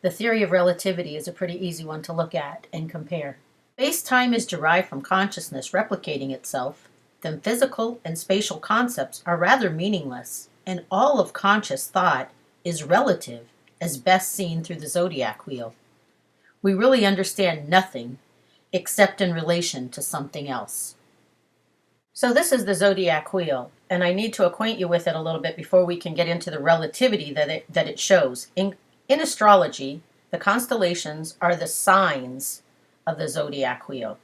The theory of relativity is a pretty easy one to look at and compare. Space-time is derived from consciousness replicating itself, then physical and spatial concepts are rather meaningless, and all of conscious thought is relative, as best seen through the Zodiac Wheel. We really understand nothing except in relation to something else. So this is the Zodiac Wheel, and I need to acquaint you with it a little bit before we can get into the relativity that it shows. In astrology, the constellations are the signs of the Zodiac Wheel,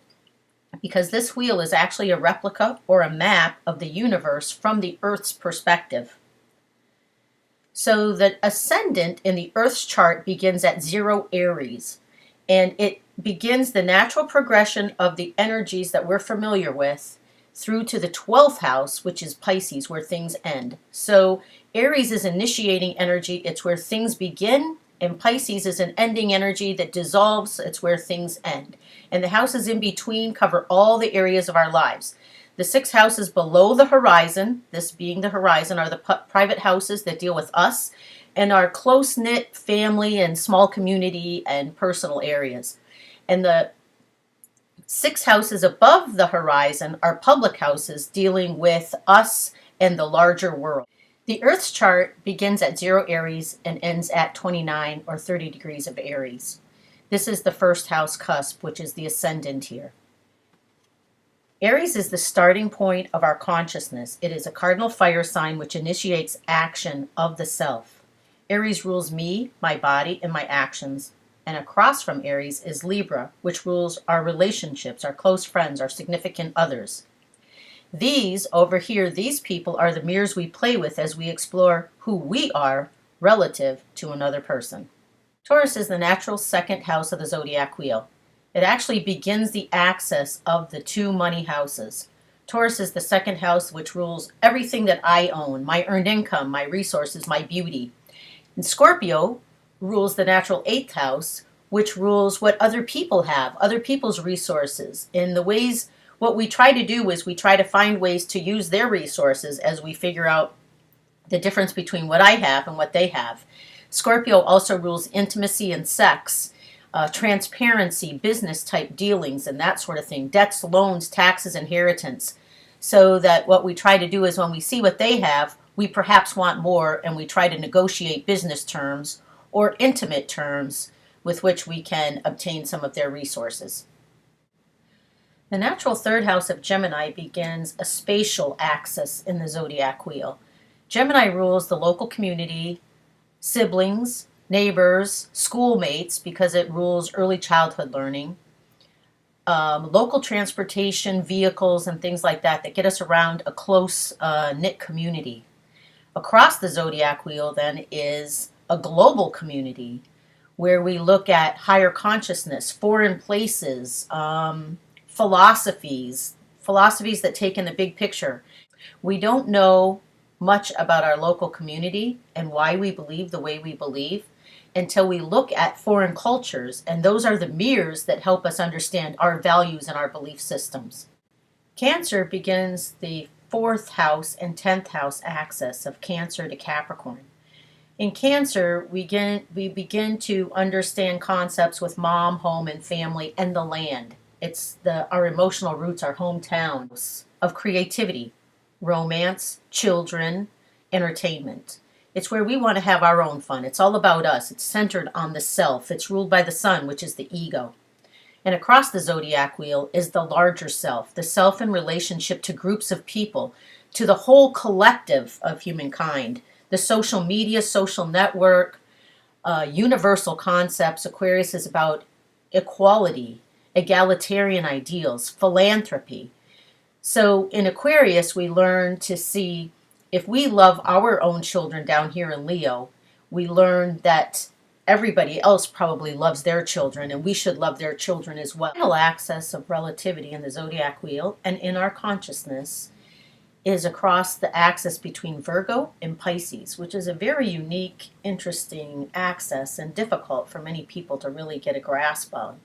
because this wheel is actually a replica or a map of the universe from the Earth's perspective. So the ascendant in the Earth's chart begins at 0 Aries, and it begins the natural progression of the energies that we're familiar with through to the 12th house, which is Pisces, where things end. So Aries is initiating energy, it's where things begin, and Pisces is an ending energy that dissolves, it's where things end. And the houses in between cover all the areas of our lives. The 6 houses below the horizon, this being the horizon, are the private houses that deal with us and our close-knit family and small community and personal areas. And the 6 houses above the horizon are public houses dealing with us and the larger world. The Earth's chart begins at 0 Aries and ends at 29 or 30 degrees of Aries. This is the first house cusp, which is the ascendant here. Aries is the starting point of our consciousness. It is a cardinal fire sign which initiates action of the self. Aries rules me, my body, and my actions. And across from Aries is Libra, which rules our relationships, our close friends, our significant others. These, over here, these people are the mirrors we play with as we explore who we are relative to another person. Taurus is the natural second house of the Zodiac Wheel. It actually begins the axis of the 2 money houses. Taurus is the second house, which rules everything that I own, my earned income, my resources, my beauty. And Scorpio rules the natural 8th house, which rules what other people have, other people's resources. In the ways, what we try to do is we try to find ways to use their resources as we figure out the difference between what I have and what they have. Scorpio also rules intimacy and sex, transparency, business type dealings, and that sort of thing, debts, loans, taxes, inheritance. So that what we try to do is when we see what they have, we perhaps want more, and we try to negotiate business terms or intimate terms with which we can obtain some of their resources. The natural 3rd house of Gemini begins a spatial axis in the Zodiac Wheel. Gemini rules the local community, siblings, neighbors, schoolmates, because it rules early childhood learning, local transportation, vehicles, and things like that get us around a close knit community. Across the Zodiac Wheel then is a global community where we look at higher consciousness, foreign places, philosophies that take in the big picture. We don't know much about our local community and why we believe the way we believe until we look at foreign cultures, and those are the mirrors that help us understand our values and our belief systems. Cancer begins the 4th house and 10th house axis of Cancer to Capricorn. In Cancer, we begin to understand concepts with mom, home, and family, and the land. It's our emotional roots, our hometowns of creativity, romance, children, entertainment. It's where we want to have our own fun. It's all about us. It's centered on the self. It's ruled by the sun, which is the ego. And across the Zodiac Wheel is the larger self, the self in relationship to groups of people, to the whole collective of humankind, the social media, social network, universal concepts. Aquarius is about equality, egalitarian ideals, philanthropy. So in Aquarius, we learn to see, if we love our own children down here in Leo, we learn that everybody else probably loves their children, and we should love their children as well. The final axis of relativity in the Zodiac Wheel and in our consciousness is across the axis between Virgo and Pisces, which is a very unique, interesting axis and difficult for many people to really get a grasp of.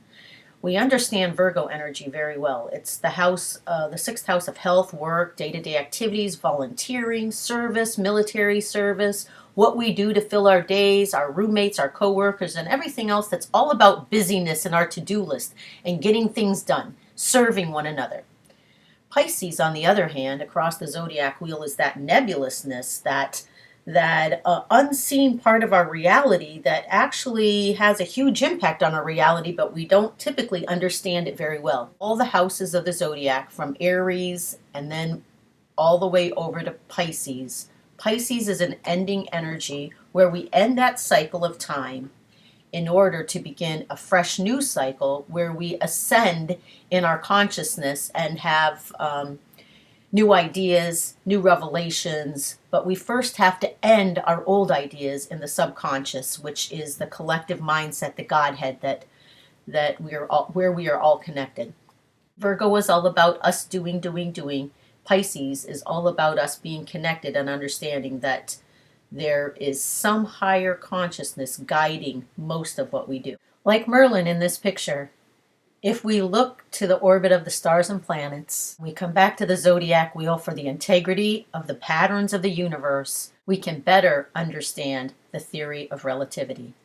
We understand Virgo energy very well. It's the house, the 6th house of health, work, day-to-day activities, volunteering, service, military service, what we do to fill our days, our roommates, our coworkers, and everything else that's all about busyness and our to-do list and getting things done, serving one another. Pisces, on the other hand, across the zodiac wheel, is that nebulousness, that unseen part of our reality that actually has a huge impact on our reality, but we don't typically understand it very well. All the houses of the zodiac, from Aries and then all the way over to Pisces. Pisces is an ending energy where we end that cycle of time in order to begin a fresh new cycle where we ascend in our consciousness and have new ideas, new revelations, but we first have to end our old ideas in the subconscious, which is the collective mindset, the Godhead that we are all, where we are all connected. Virgo is all about us doing. Pisces is all about us being connected and understanding that there is some higher consciousness guiding most of what we do. Like Merlin in this picture, if we look to the orbit of the stars and planets, we come back to the zodiac wheel for the integrity of the patterns of the universe, we can better understand the theory of relativity.